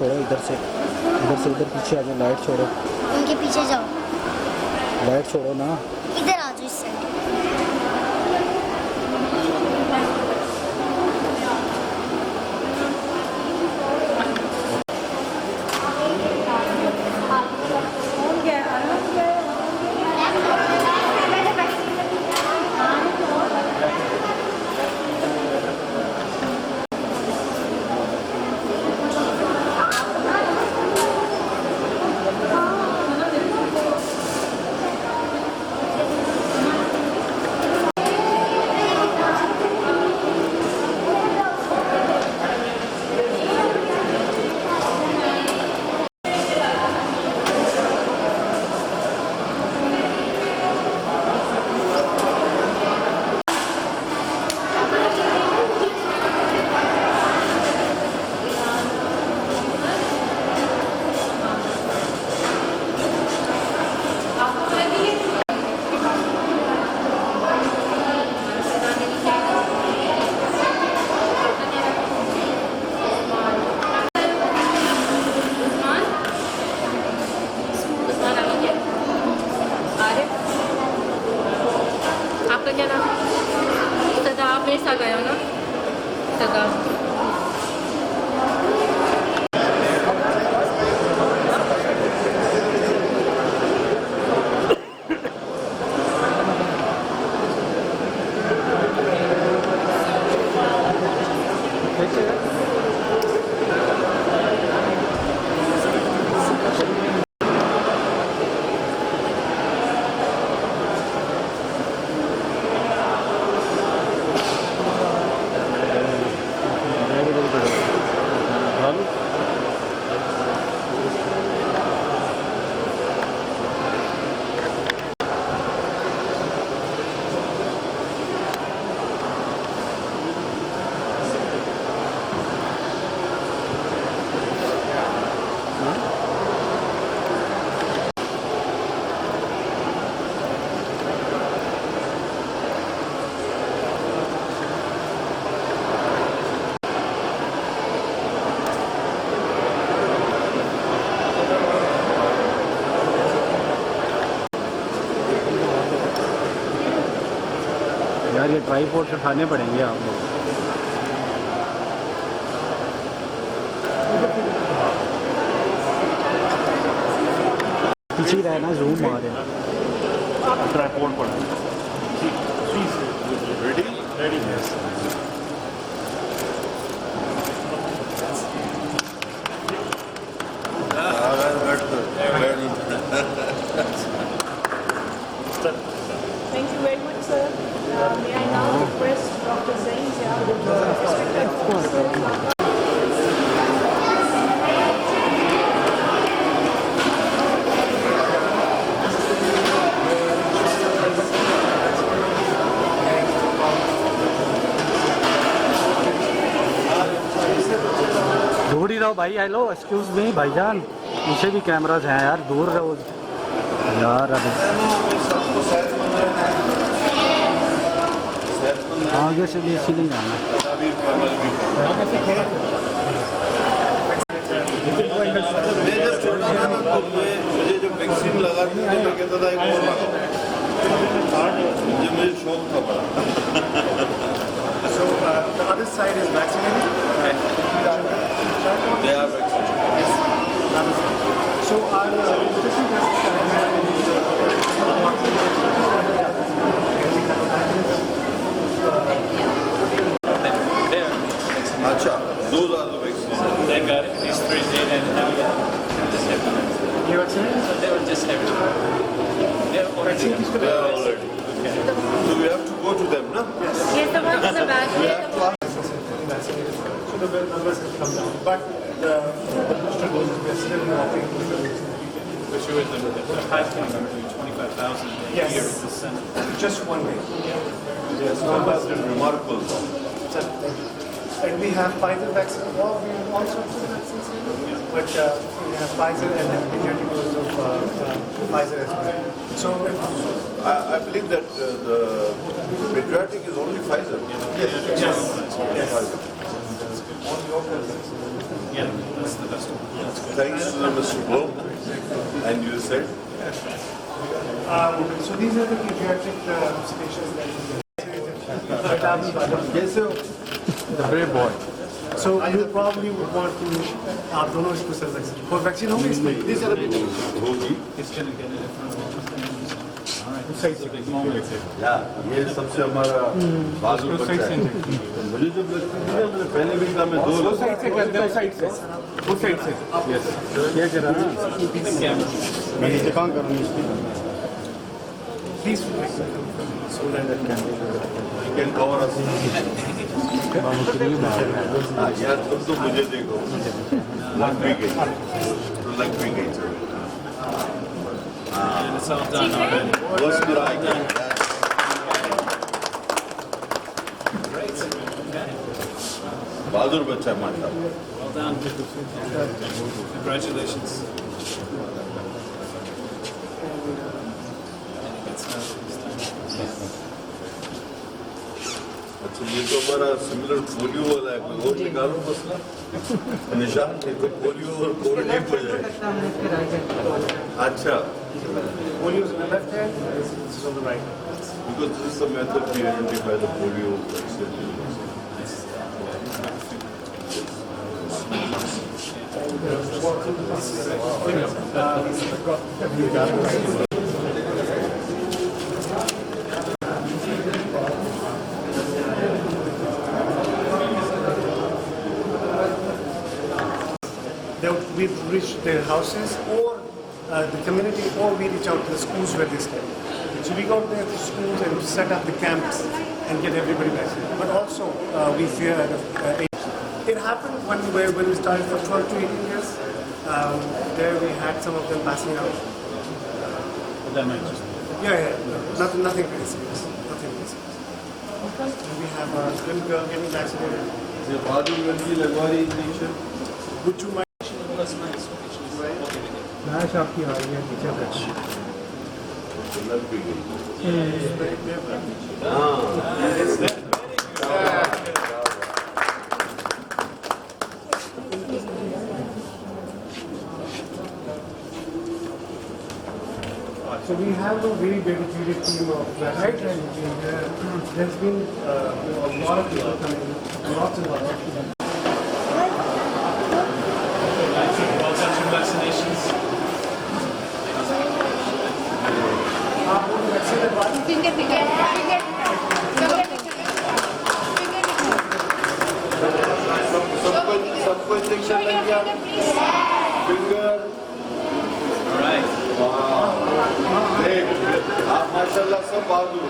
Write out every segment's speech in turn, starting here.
छोड़ो, इधर से इधर पीछे आ जाओ, लाइट छोड़ो, उनके पीछे जाओ, लाइट छोड़ो ना, इधर आ जाओ इस साइड। यार ये ट्राइपॉड उठाने पड़ेंगे आप लोग। पीछे रहना, जूम मारे ट्राइपॉड पड़ा। Ready ready yes. Thank you very much, sir. May I now request Dr. Zain दूर ही रहो भाई। हेलो, एक्सक्यूज मी भाईजान, पीछे भी कैमराज हैं यार, दूर रहो यार। आगे से भी इसी नहीं जाना। मुझे जब वैक्सीन लगा थी तो मैं कहता था एक और लगा, मुझे शौक था बड़ा। So the other side is vaccinated. They are vaccinated. Yes. So Acha, those are the vaccines. They got it. These three did, and now just have to. you vaccinated? So they will just have to. They're already. They are already. So we have to go to them, no? Yes, the ones in the back. We have to ask. Vaccinated. So the numbers have come down. But the booster doses we are still offering. Which was the high point number, 25,000 a Yes. year in the Senate. Just one day. Yes, numbers are remarkable. So, and we have Pfizer vaccine. Well, we have all sorts of vaccines here. But we have Pfizer and then pediatric dose of Pfizer as well. So I believe that the pediatric is only Pfizer. yes. Yeah, that's the best one. thanks, Mr. Blow. And you said? So these are the pediatric stations that The brave boy. So you probably would want to आप दोनों इसको sir vaccine और vaccine होंगे इसमें these are the होगी या ये सबसे हमारा बाजू बच्चा है मुझे जब लगती थी ना मैंने पहले भी कहा मैं दो साइड से कर दे साइड से उस साइड से यस क्या कर रहा है मैं नीचे काम कर रहा हूँ please so that can cover us यार तुम तो मुझे देखो लग भी गई तो लग भी गई And it's all done already. बस गिराई गई बहादुर बच्चा माशाल्लाह Well done. Congratulations. अच्छा ये तो हमारा सिमिलर पोलियो वाला है कोई और निकालो मसला निशान नहीं तो पोलियो और कोविड एक हो जाए अच्छा polio is on the left hand this is on the right because this is the method we identify the polio vaccine. We've reached their houses or the community, or we reach out to the schools where they stay. So we go there to schools and set up the camps and get everybody vaccinated. But also we fear age. It happened when we started for 12 to 18 years. There we had some of them passing out. But that might just be. Yeah. Nothing very serious. Nothing very serious. And we have a little girl getting vaccinated. ये बाजू में भी लगवा रही injection Which you might. That's nice. Match आपकी आ रही है पीछे तक लग भी गई So we have a very dedicated team of vaccinators. There's been a lot of people coming, lots and lots of people. Well done for vaccinations. सबको injection लग गया फिंगर All right. आप माशाल्लाह सब बहादुर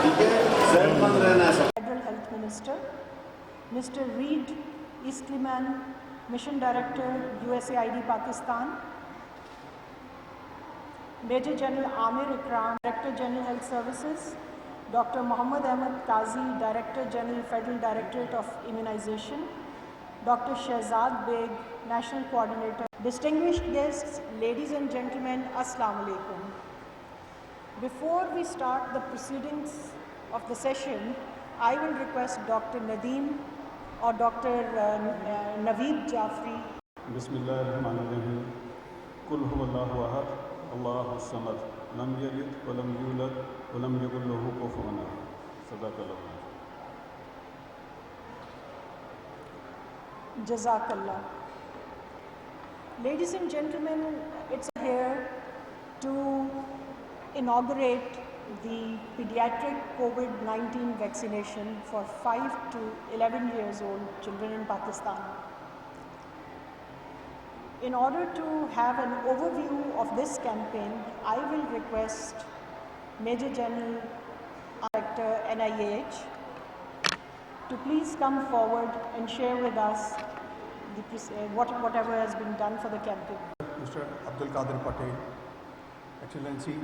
ठीक है सेहतमंद रहना सब Federal Health Minister, Mr. Reed Eastliman, Mission Director, USAID Pakistan, Major General Amir Ikram, Director General Health Services, Dr. Muhammad Ahmed Qazi, Director General Federal Directorate of Immunization, Dr. Shehzad Beg, National Coordinator. Distinguished guests, ladies and gentlemen, Assalamu Alaikum. Before we start the proceedings of the session, I will request Dr. Nadeem or Dr. Naveed Jafri. बिस्मिल्लाहिर्रहमानिर्रहीम कुल हुवल्लाहु अहद अल्लाहु Samad lump यलिद वलम यूलद वलम यकुल लहू कुफुवन अहद सदाकल्लाह Jazakallah. Ladies and gentlemen, it's here to inaugurate the pediatric COVID-19 vaccination for 5 to 11 years old children in Pakistan. In order to have an overview of this campaign, I will request Major General Director NIH to please come forward and share with us whatever has been done for the campaign. Mr. Abdul Qadir Patel, Excellency,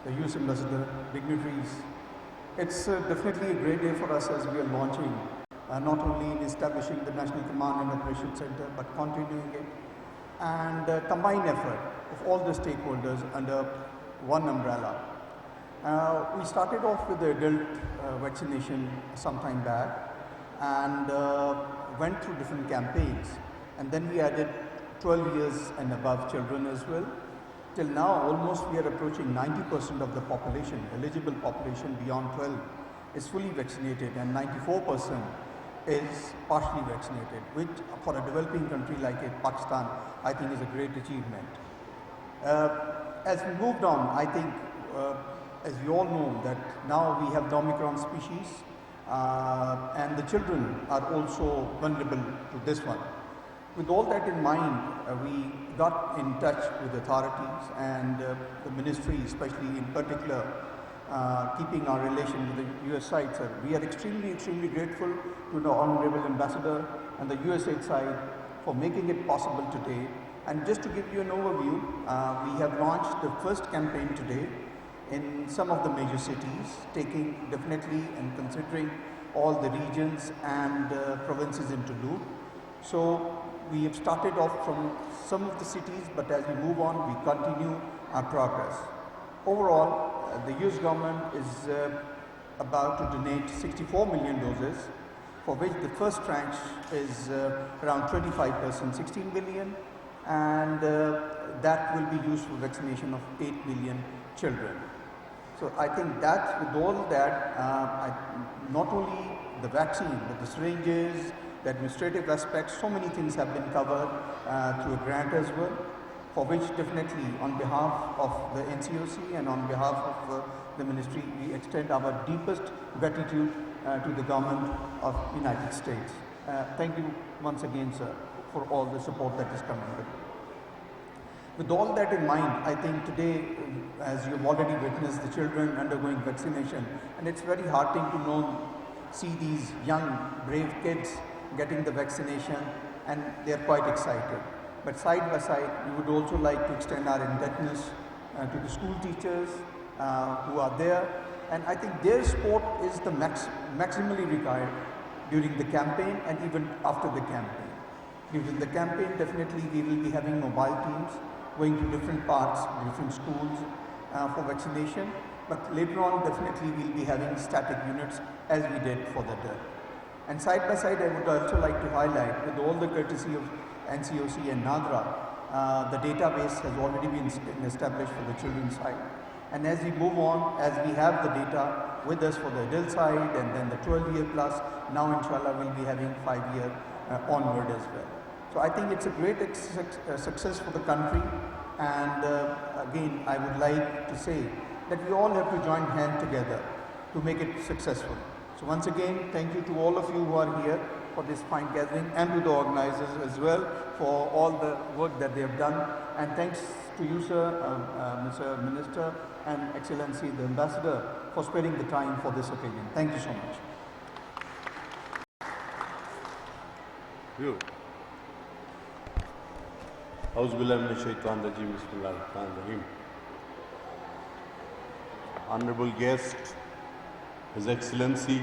the US Ambassador, dignitaries. It's definitely a great day for us as we are launching, not only in establishing the National Command and Operation Center, but continuing it and combined effort of all the stakeholders under one umbrella. We started off with the adult vaccination some time back and went through different campaigns, and then we added 12 years and above children as well. Till now, almost we are approaching 90% of the population, eligible population beyond 12 is fully vaccinated, and 94% is partially vaccinated, which for a developing country like Pakistan, I think is a great achievement. As we moved on, I think, as we all know, that now we have the Omicron species, and the children are also vulnerable to this one. With all that in mind, we got in touch with authorities and the ministry, especially in particular, keeping our relation with the US side. So we are extremely grateful to the Honorable Ambassador and the USAID side for making it possible today. And just to give you an overview, we have launched the first campaign today in some of the major cities, taking definitely and considering all the regions and provinces into loop. So we have started off from some of the cities, but as we move on, we continue our progress. Overall, the US government is about to donate 64 million doses, for which the first tranche is around 25%, 16 million, and that will be used for vaccination of 8 million children. So I think that with all that, not only the vaccine, but the syringes, the administrative aspects, so many things have been covered through a grant as well, for which definitely on behalf of the NCOC and on behalf of the ministry, we extend our deepest gratitude to the government of the United States. Thank you once again, sir, for all the support that is coming with. With all that in mind, I think today, as you've already witnessed, the children undergoing vaccination, and it's very heartening to see these young, brave kids getting the vaccination, and they're quite excited. But side by side, we would also like to extend our indebtedness to the school teachers who are there, and I think their support is the maximally required during the campaign and even after the campaign. During the campaign, definitely we will be having mobile teams going to different parts, different schools for vaccination, but later on definitely we'll be having static units as we did for the DER. And side by side, I would also like to highlight, with all the courtesy of NCOC and NADRA, the database has already been established for the children's side. And as we move on, as we have the data with us for the adult side and then the 12-year plus, now inshallah we'll be having 5-year onward as well. So I think it's a great success for the country, and again I would like to say that we all have to join hands together to make it successful. So once again, thank you to all of you who are here for this fine gathering, and to the organizers as well for all the work that they have done. And thanks to you, sir, Mr. Minister, and Excellency the Ambassador, for sparing the time for this occasion. Thank you so much. Honorable guest, His Excellency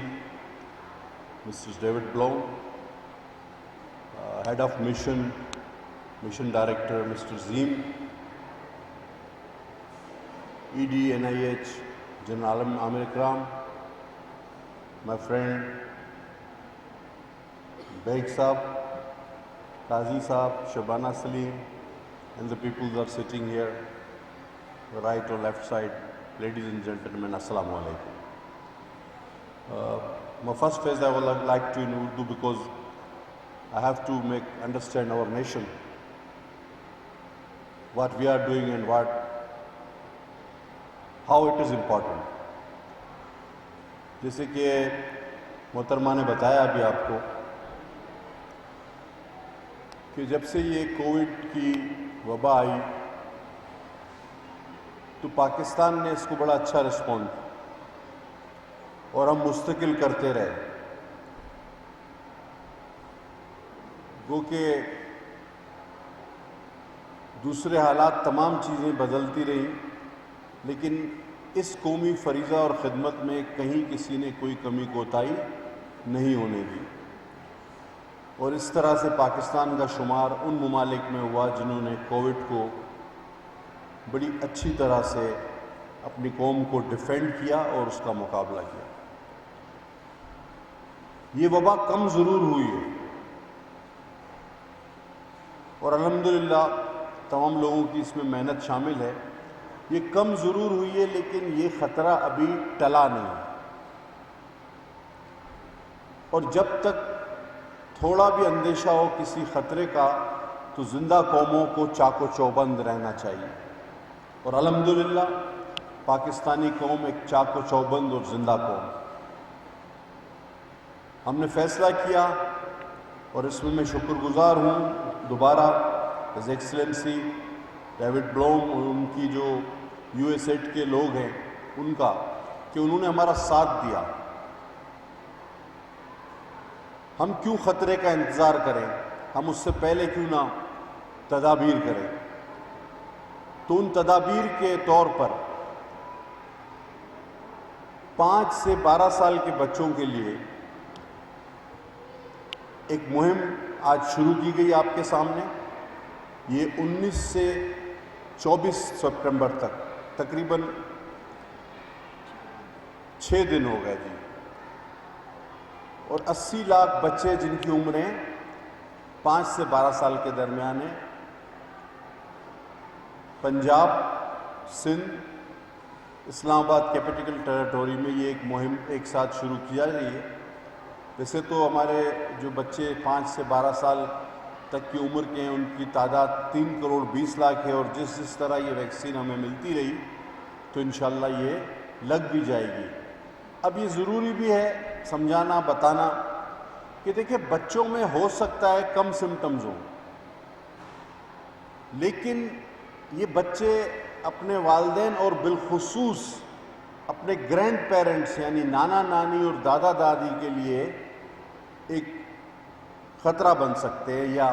Mr. David Blow, Head of Mission Director Mr. Zeem, ED NIH General Amir Ikram, my friend Beg Saab, Qazi Saab, Shabana Salim, and the people that are sitting here, right or left side, ladies and gentlemen, Assalamu alaikum. My first phase I would like to in Urdu, because I have to understand our nation, what we are doing and how it is important. जैसे कि मोहतरमा ने बताया अभी आपको कि जब से ये कोविड की वबा आई तो पाकिस्तान ने इसको बड़ा अच्छा रिस्पॉन्ड और हम मुस्तकिल करते रहे। वो कि दूसरे हालात तमाम चीज़ें बदलती रहीं, लेकिन इस कौमी फरीज़ा और ख़िदमत में कहीं किसी ने कोई कमी कोताही नहीं होने दी। और इस तरह से पाकिस्तान का शुमार उन ममालिक में हुआ जिन्होंने कोविड को बड़ी अच्छी तरह से अपनी कौम को डिफेंड किया और उसका मुकाबला किया। ये वबा कम ज़रूर हुई है اور الحمدللہ تمام لوگوں کی اس میں محنت شامل ہے. یہ کم ضرور ہوئی ہے لیکن یہ خطرہ ابھی ٹلا نہیں ہے، اور جب تک تھوڑا بھی اندیشہ ہو کسی خطرے کا تو زندہ قوموں کو چاق و چوبند رہنا چاہیے. اور الحمدللہ پاکستانی قوم ایک چاق و چوبند اور زندہ قوم. ہم نے فیصلہ کیا اور اس میں شکر گزار ہوں دوبارہ ہز ایکسلنسی ڈیوڈ بلوم اور ان کی جو یو ایس ایڈ کے لوگ ہیں ان کا، کہ انہوں نے ہمارا ساتھ دیا. ہم کیوں خطرے کا انتظار کریں، ہم اس سے پہلے کیوں نہ تدابیر کریں. تو ان تدابیر کے طور پر 5 سے 12 سال کے بچوں کے لیے ایک مہم آج شروع کی گئی آپ کے سامنے. یہ 19 سے 24 سپٹمبر تک تقریباً 6 دن ہو گئے جی، اور 80 لاکھ بچے جن کی عمریں 5 سے 12 سال کے درمیان ہیں، پنجاب، سندھ، اسلام آباد کیپٹل ٹیریٹوری میں یہ ایک مہم ایک ساتھ شروع کیا رہی ہے. ویسے تو ہمارے جو بچے 5 سے 12 سال تک کی عمر کے ہیں ان کی تعداد 3 کروڑ 20 لاکھ ہے، اور جس طرح یہ ویکسین ہمیں ملتی رہی تو انشاءاللہ یہ لگ بھی جائے گی. اب یہ ضروری بھی ہے سمجھانا بتانا کہ دیکھیں بچوں میں ہو سکتا ہے کم سمٹمز ہوں، لیکن یہ بچے اپنے والدین اور بالخصوص اپنے گرینڈ پیرنٹس یعنی نانا نانی اور دادا دادی کے لیے ایک خطرہ بن سکتے ہیں یا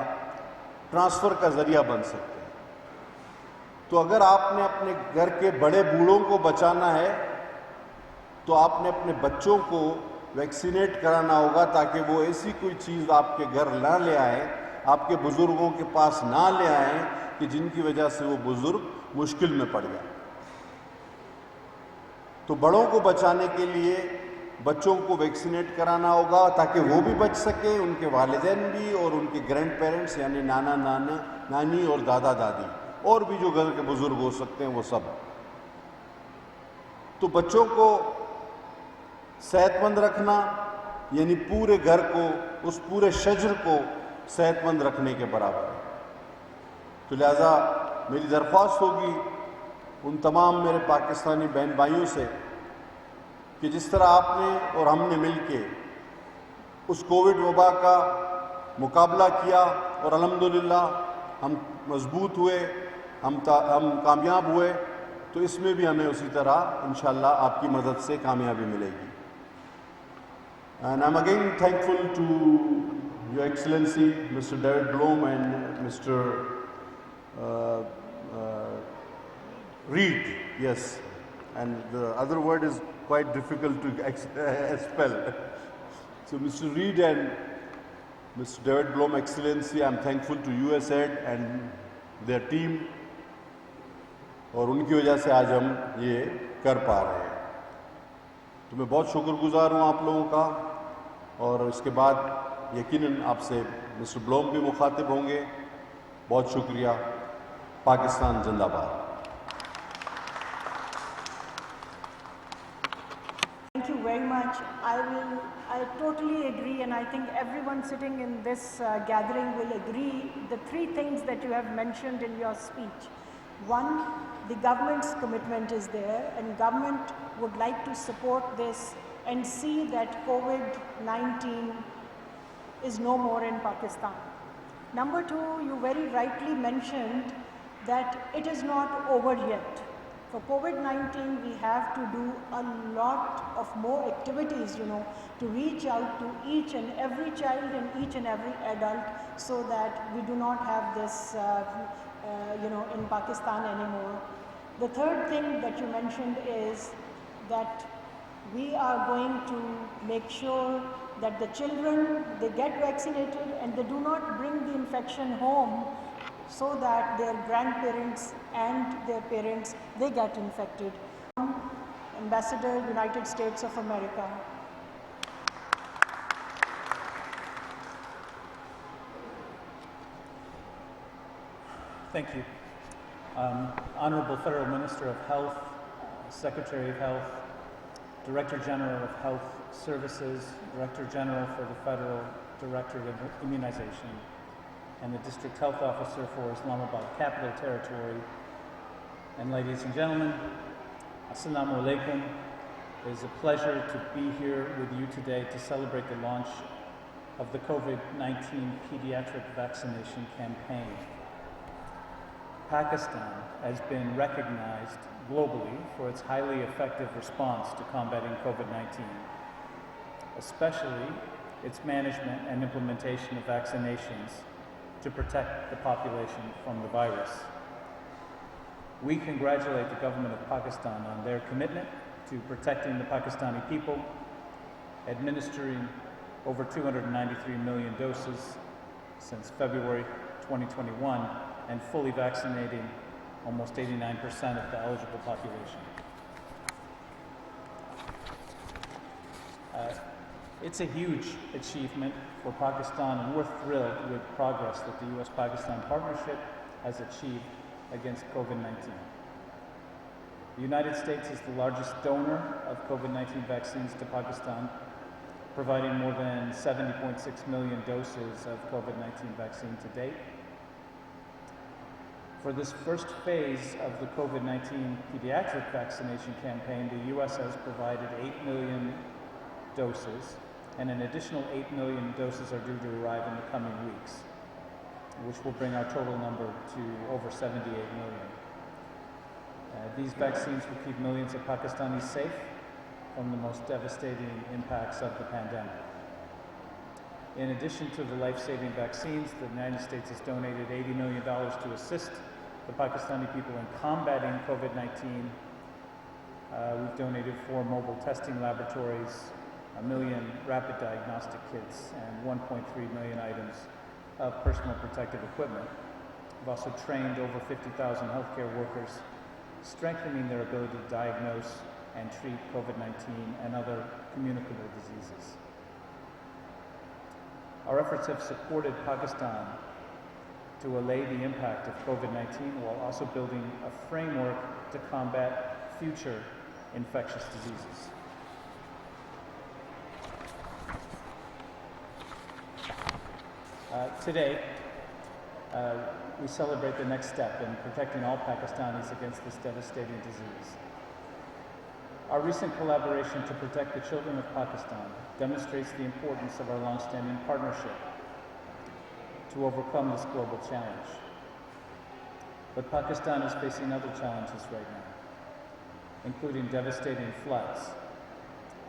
ٹرانسفر کا ذریعہ بن سکتے ہیں. تو اگر آپ نے اپنے گھر کے بڑے بوڑھوں کو بچانا ہے تو آپ نے اپنے بچوں کو ویکسینیٹ کرانا ہوگا تاکہ وہ ایسی کوئی چیز آپ کے گھر نہ لے آئیں، آپ کے بزرگوں کے پاس نہ لے آئیں کہ جن کی وجہ سے وہ بزرگ مشکل میں پڑ جائیں. تو بڑوں کو بچانے کے لیے بچوں کو ویکسینیٹ کرانا ہوگا تاکہ وہ بھی بچ سکیں، ان کے والدین بھی اور ان کے گرینڈ پیرنٹس یعنی نانا نانی اور دادا دادی اور بھی جو گھر کے بزرگ ہو سکتے ہیں وہ سب. تو بچوں کو صحت مند رکھنا یعنی پورے گھر کو، اس پورے شجر کو صحت مند رکھنے کے برابر ہے. تو لہٰذا میری درخواست ہوگی ان تمام میرے پاکستانی بہن بھائیوں سے کہ جس طرح آپ نے اور ہم نے مل کے اس کووڈ وبا کا مقابلہ کیا اور الحمدللہ ہم مضبوط ہوئے، ہم کامیاب ہوئے، تو اس میں بھی ہمیں اسی طرح انشاءاللہ آپ کی مدد سے کامیابی ملے گی. And I'm again thankful to Your Excellency, Mr. David Blom and Mr. Reed, yes, and the other word is quite difficult to spell. So Mr. Reed and Mr. David Blom, Excellency, I'm thankful to USAID and their team, اور ان کی وجہ سے آج ہم یہ کر پا رہے ہیں. تو میں بہت شکر گزار ہوں آپ لوگوں کا، اور اس کے بعد یقیناً آپ سے مسٹر بلوم بھی مخاطب ہوں گے. بہت شکریہ. پاکستان زندہ باد. Thank you very much. I totally agree, and I think everyone sitting in this gathering will agree the 3 things that you have mentioned in your speech. One, the government's commitment is there, and government would like to support this and see that COVID-19 is no more in Pakistan. Number 2, you very rightly mentioned that it is not over yet. For COVID-19, we have to do a lot of more activities, to reach out to each and every child and each and every adult so that we do not have this, in Pakistan anymore. The third thing that you mentioned is that we are going to make sure that the children, they get vaccinated and they do not bring the infection home so that their grandparents and their parents, they get infected. Ambassador, United States of America. Thank you. Honorable Federal Minister of Health, Secretary of Health, Director General of Health Services, Director General for the Federal Directorate of Immunization, and the District Health Officer for Islamabad Capital Territory. And ladies and gentlemen, Assalamu alaikum. It is a pleasure to be here with you today to celebrate the launch of the COVID-19 pediatric vaccination campaign. Pakistan has been recognized globally for its highly effective response to combating COVID-19, especially its management and implementation of vaccinations to protect the population from the virus. We congratulate the government of Pakistan on their commitment to protecting the Pakistani people, administering over 293 million doses since February 2021, and fully vaccinating almost 89% of the eligible population. It's a huge achievement for Pakistan, and we're thrilled with progress that the U.S.-Pakistan partnership has achieved against COVID-19. The United States is the largest donor of COVID-19 vaccines to Pakistan, providing more than 70.6 million doses of COVID-19 vaccine to date. For this first phase of the COVID-19 pediatric vaccination campaign, the U.S. has provided 8 million doses, and an additional 8 million doses are due to arrive in the coming weeks, which will bring our total number to over 78 million. These vaccines will keep millions of Pakistanis safe from the most devastating impacts of the pandemic. In addition to the life-saving vaccines, the United States has donated $80 million to assist the Pakistani people in combating COVID-19. We've donated 4 mobile testing laboratories, 1 million rapid diagnostic kits, and 1.3 million items of personal protective equipment. We've also trained over 50,000 healthcare workers, strengthening their ability to diagnose and treat COVID-19 and other communicable diseases. Our efforts have supported Pakistan to allay the impact of COVID-19 while also building a framework to combat future infectious diseases. Today, we celebrate the next step in protecting all Pakistanis against this devastating disease. Our recent collaboration to protect the children of Pakistan demonstrates the importance of our long-standing partnership to overcome this global challenge. But Pakistan is facing other challenges right now, including devastating floods.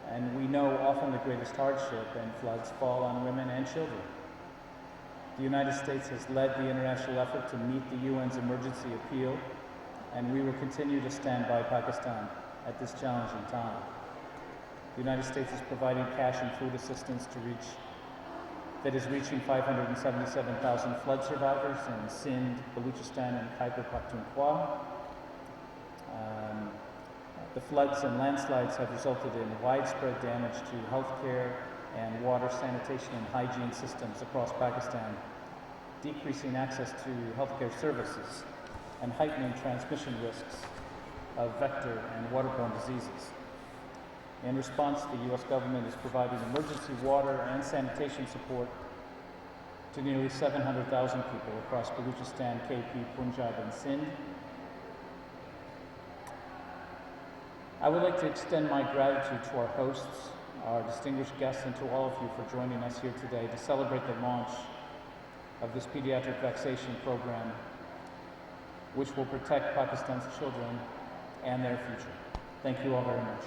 And we know often the greatest hardship and floods fall on women and children. The United States has led the international effort to meet the UN's emergency appeal, and we will continue to stand by Pakistan at this challenging time. The United States is providing cash and food assistance that is reaching 577,000 flood survivors in Sindh, Balochistan, and Khyber Pakhtunkhwa. The floods and landslides have resulted in widespread damage to healthcare and water, sanitation, and hygiene systems across Pakistan, decreasing access to healthcare services and heightening transmission risks of vector and waterborne diseases. In response, the U.S. government is providing emergency water and sanitation support to nearly 700,000 people across Balochistan, KP, Punjab, and Sindh. I would like to extend my gratitude to our hosts, our distinguished guests, and to all of you for joining us here today to celebrate the launch of this pediatric vaccination program, which will protect Pakistan's children and their future. Thank you all very much.